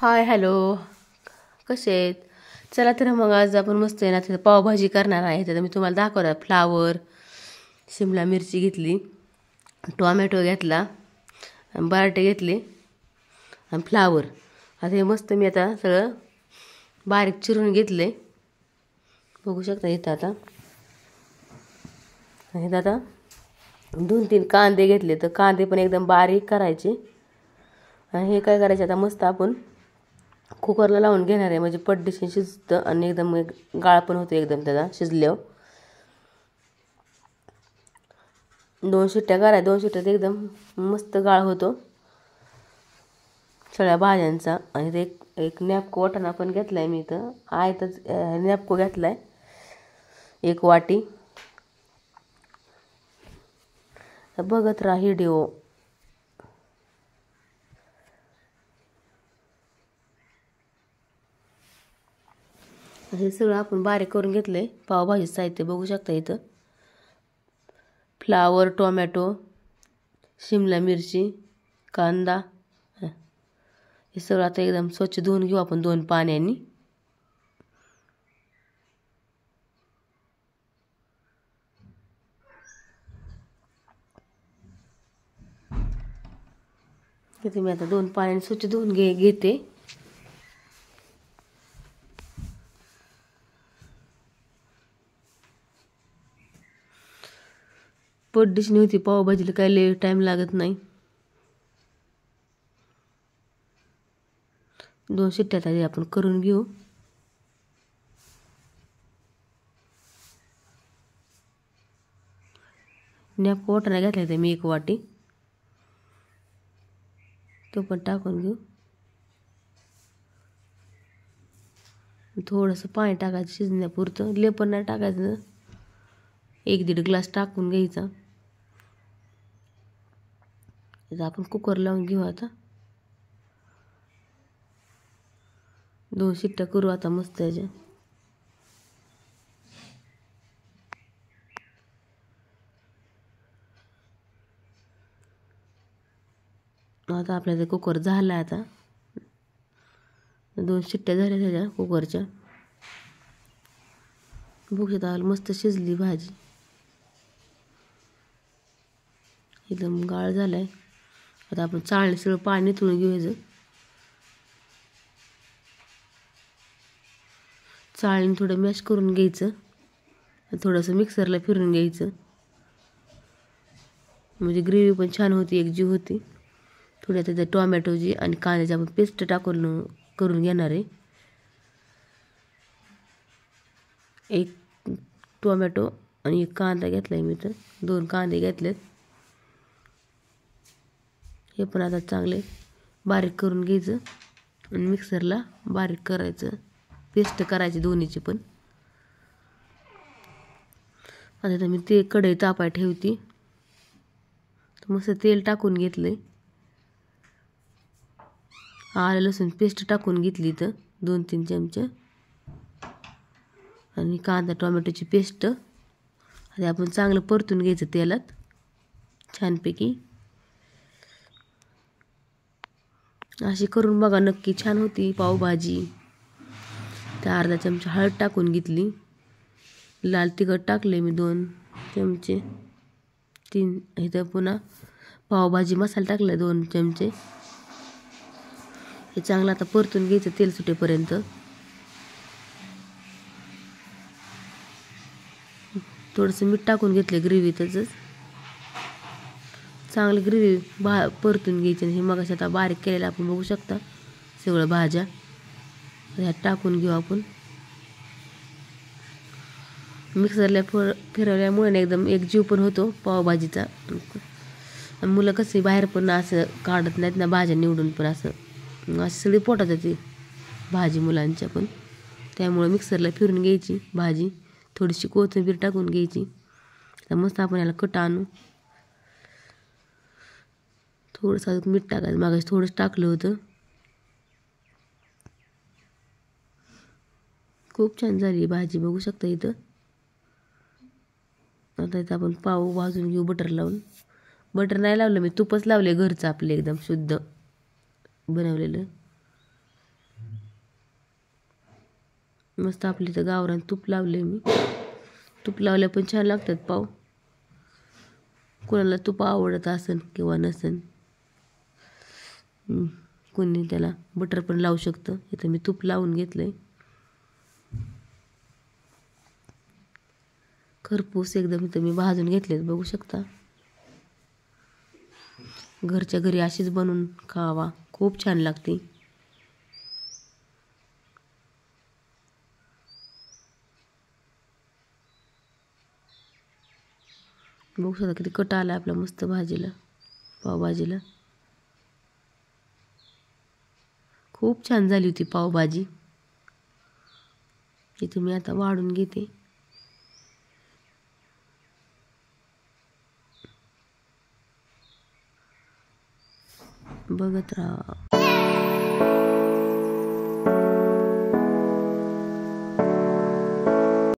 Hi hello, कसे आहेत? चला तर मग आज आपण मस्त आहे ना तिथं पावभाजी करणार आहे. तर मी तुम्हाला दाखवणार. फ्लावर, शिमला मिरची घेतली, टोमॅटो घेतला, बटाटे घेतले आणि फ्लावर. आता हे मस्त मी आता सगळं बारीक चिरून घेतले. बघू शकता इथं आता. इथं आता 2-3 कांदे घेतले. तर कांदे पण एकदम बारीक करायचे. आणि हे काय करायचे आता मस्त आपण कुकरला लावून घेणार आहे. म्हणजे पटदिशी शिजतं आणि एकदम गाळ पण होतो एकदम त्याला शिजल्यावर. 2 शिट्ट्या करायच्या. 2 शिट्ट्यात एकदम मस्त गाळ होतो सगळ्या भाज्यांचा. आणि ते एक नॅपको वाटाणा पण घेतला आहे मी इथं. आयतच नॅपको घेतला आहे 1 वाटी. बघत राहा व्हिडिओ. हे सगळं आपण बारीक करून घेतलं आहे. पावभाजी साहित्य बघू शकता इथं. फ्लावर, टोमॅटो, शिमला मिरची, कांदा. हे सगळं आता एकदम स्वच्छ धुवून घेऊ आपण 2 पाण्याने. इथे मी आता 2 पाण्याने स्वच्छ धुवून घेते. पटदिशी होती पावभाजीला, काय लय टाईम लागत नाही. 2 शिट्ट्यात आधी आपण करून घेऊ. नॅपको वाटाणा घेतला आहे मी 1 वाटी. तो पण टाकून घेऊ. थोडंसं पाणी टाकायचं शिजण्यापुरतं. लय पण नाही टाकायचं. 1-1.5 ग्लास टाकून घ्यायचा. आपण कुकर लावून घेऊ आता. 2 शिट्ट्या करू आता मस्त याच्या. आता आपल्याला कुकर झाला आता. 2 शिट्ट्या झाल्या त्याच्या कुकरच्या. बघू शकता मस्त शिजली भाजी. एकदम गाळ झालाय. आता आपण चाळणी सगळं पाणी निथळून घ्यायचं. चाळणी थोडं मॅश करून घ्यायचं. थोडंसं मिक्सरला फिरून घ्यायचं. म्हणजे ग्रेव्ही पण छान होती, एकजीव होती. थोड्या त्याच्यात टोमॅटोची आणि कांद्याची आपण पेस्ट टाकून करून घेणार आहे. 1 टोमॅटो आणि 1 कांदा घेतला आहे मी तर. 2 कांदे घेतलेत. हे पण आता चांगले बारीक करून घ्यायचं आणि मिक्सरला बारीक करायचं. पेस्ट करायची दोन्हीची पण. आता मी ते कढई तापाय ठेवती. मस्त तेल टाकून घेतलंय. आलं लसूण पेस्ट टाकून घेतली तर 2-3 चमचे. आणि कांदा टोमॅटोची पेस्ट. आता आपण चांगलं परतून घ्यायचं तेलात छानपैकी. अशी करून बघा नक्की, छान होती पावभाजी. त्या अर्धा चमचा हळद टाकून घेतली. लाल तिखट टाकले मी 2 चमचे. 3 इथं पुन्हा पावभाजी मसाला टाकला 2 चमचे. हे चांगलं आता परतून घ्यायचं तेल सुटेपर्यंत. थोडंसं मीठ टाकून घेतलं ग्रेव्हीतच. चांगली ग्रेव्ही परतून घ्यायची. हे मग आता बारीक केलेलं आपण बघू शकता सगळं भाज्या ह्यात टाकून घेऊ आपण. मिक्सरला फिरवल्यामुळे एकदम एकजीव पण होतो पावभाजीचा. मुलं कसे बाहेर पण असं काढत नाहीत ना भाज्या निवडून, पण असं सगळी पोटात येते भाजी मुलांच्या पण. त्यामुळे मिक्सरला फिरून घ्यायची भाजी. थोडीशी कोथिंबीर टाकून घ्यायची. तर मस्त आपण याला कट आणू. थोडंसं मीठ टाकायचं. मागाशी थोडंसं टाकलं होतं. खूप छान झाली भाजी बघू शकता इथं. आता इथं आपण पाव भाजून घेऊ बटर लावून. बटर नाही लावलं मी, तूपच लावले घरचं आपलं एकदम शुद्ध बनवलेलं. मस्त आपली तर गावरान तूप लावले मी. तूप लावल्या पण छान लागतात पाव. कोणाला तूप आवडत असेल किंवा नसेल, कोणी त्याला बटर पण लावू शकतं. इथं मी तूप लावून घेतलंय. खरपूस एकदम इथं मी भाजून घेतलेत, बघू शकता. घरच्या घरी अशीच बनवून खावा, खूप छान लागते. बघू शकता किती कट आला आपल्या मस्त भाजीला, पावभाजीला. खूप छान झाली होती पावभाजी. इथे मी आता वाढून घेते. बघत राहा.